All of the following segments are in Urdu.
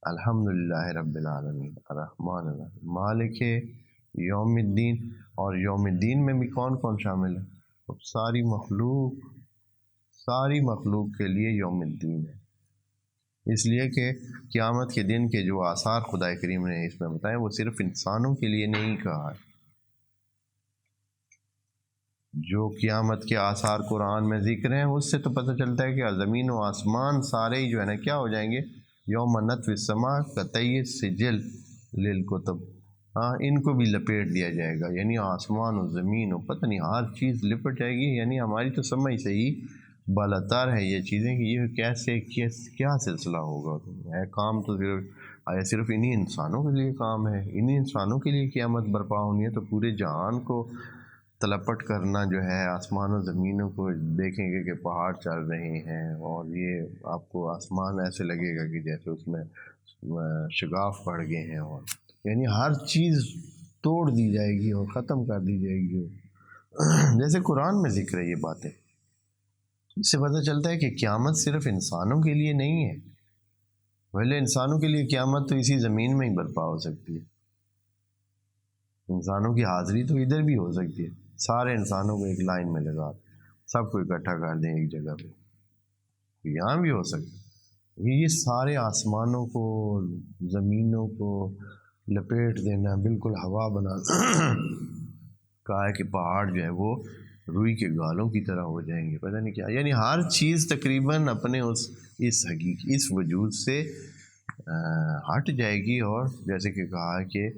الحمدللہ رب العالمین الرحمن الرحیم مالک یوم الدین. اور یوم الدین میں بھی کون کون شامل ہے؟ اب ساری مخلوق کے لیے یوم الدین ہے، اس لیے کہ قیامت کے دن کے جو آثار خدا کریم نے اس میں بتائے وہ صرف انسانوں کے لیے نہیں کہا ہے. جو قیامت کے آثار قرآن میں ذکر ہیں اس سے تو پتہ چلتا ہے کہ زمین و آسمان سارے ہی جو ہے نا کیا ہو جائیں گے، یوم نطوی السماء کطی سجل للکتب. ہاں، ان کو بھی لپیٹ دیا جائے گا، یعنی آسمان و زمین و پتہ نہیں ہر چیز لپٹ جائے گی. یعنی ہماری تو سمجھ سے ہی بالاتر ہے یہ چیزیں کہ یہ کیا سلسلہ ہوگا. ہے کام تو صرف انہی انسانوں کے لیے کام ہے، انہی انسانوں کے لیے قیامت برپا ہونی ہے، تو پورے جہان کو تلپٹ کرنا جو ہے، آسمان و زمینوں کو دیکھیں گے کہ پہاڑ چل رہے ہیں، اور یہ آپ کو آسمان ایسے لگے گا کہ جیسے اس میں شگاف پڑ گئے ہیں، اور یعنی ہر چیز توڑ دی جائے گی اور ختم کر دی جائے گی. جیسے قرآن میں ذکر ہے یہ باتیں، اس سے پتہ چلتا ہے کہ قیامت صرف انسانوں کے لیے نہیں ہے. پہلے انسانوں کے لیے قیامت تو اسی زمین میں ہی برپا ہو سکتی ہے، انسانوں کی حاضری تو ادھر بھی ہو سکتی ہے. سارے انسانوں کو ایک لائن میں لگا سب کو اکٹھا کر دیں ایک جگہ پہ، یہاں بھی ہو سکتا ہے. یہ سارے آسمانوں کو زمینوں کو لپیٹ دینا، بالکل ہوا بنا کہا ہے کہ پہاڑ جو ہے وہ روئی کے گالوں کی طرح ہو جائیں گے، پتہ نہیں کیا. یعنی ہر چیز تقریباً اپنے اس وجود سے ہٹ جائے گی. اور جیسے کہ کہا کہ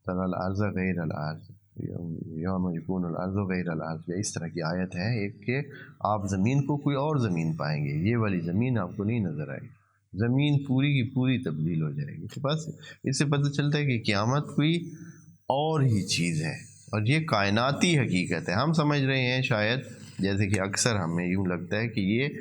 ترى الارض غیر الارض یوم یکون الارض غیر الارض، اس طرح کی آیت ہے ایک کہ آپ زمین کو کوئی اور زمین پائیں گے، یہ والی زمین آپ کو نہیں نظر آئے گی، زمین پوری کی پوری تبدیل ہو جائے گی. تو بس اس سے پتہ چلتا ہے کہ قیامت کوئی اور ہی چیز ہے، اور یہ کائناتی حقیقت ہے. ہم سمجھ رہے ہیں شاید، جیسے کہ اکثر ہمیں یوں لگتا ہے کہ یہ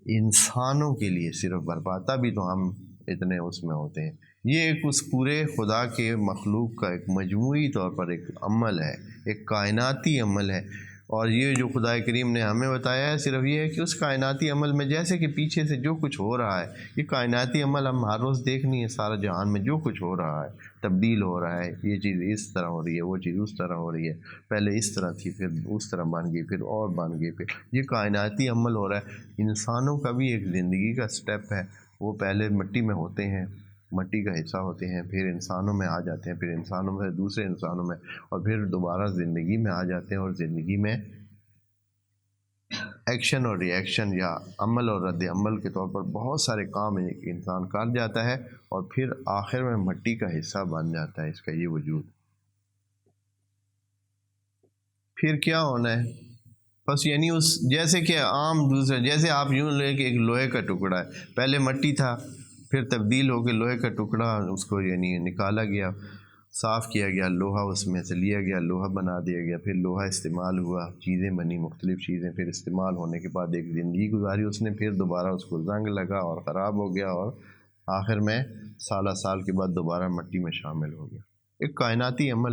انسانوں کے لیے صرف برپا، تبھی تو ہم اتنے اس میں ہوتے ہیں. یہ ایک اس پورے خدا کے مخلوق کا ایک مجموعی طور پر ایک عمل ہے، ایک کائناتی عمل ہے. اور یہ جو خدا کریم نے ہمیں بتایا ہے صرف یہ ہے کہ اس کائناتی عمل میں جیسے کہ پیچھے سے جو کچھ ہو رہا ہے، یہ کائناتی عمل ہم ہر روز دیکھنی ہے. سارا جہان میں جو کچھ ہو رہا ہے، تبدیل ہو رہا ہے، یہ چیز اس طرح ہو رہی ہے، وہ چیز اس طرح ہو رہی ہے، پہلے اس طرح تھی پھر اس طرح بن گئی پھر اور بن گئی، پھر یہ کائناتی عمل ہو رہا ہے. انسانوں کا بھی ایک زندگی کا سٹیپ ہے، وہ پہلے مٹی میں ہوتے ہیں، مٹی کا حصہ ہوتے ہیں، پھر انسانوں میں آ جاتے ہیں، پھر انسانوں میں دوسرے انسانوں میں، اور پھر دوبارہ زندگی میں آ جاتے ہیں. اور زندگی میں ایکشن اور ری ایکشن یا عمل اور رد عمل کے طور پر بہت سارے کام ایک انسان کر جاتا ہے، اور پھر آخر میں مٹی کا حصہ بن جاتا ہے اس کا یہ وجود. پھر کیا ہونا ہے بس، یعنی اس جیسے کہ عام دوسرے، جیسے آپ یوں لیں کہ ایک لوہے کا ٹکڑا ہے، پہلے مٹی تھا، پھر تبدیل ہو کے لوہے کا ٹکڑا، اس کو یعنی نکالا گیا، صاف کیا گیا، لوہا اس میں سے لیا گیا، لوہا بنا دیا گیا، پھر لوہا استعمال ہوا، چیزیں بنی، مختلف چیزیں، پھر استعمال ہونے کے بعد ایک زندگی گزاری اس نے، پھر دوبارہ اس کو زنگ لگا اور خراب ہو گیا، اور آخر میں سالہ سال کے بعد دوبارہ مٹی میں شامل ہو گیا. ایک کائناتی عمل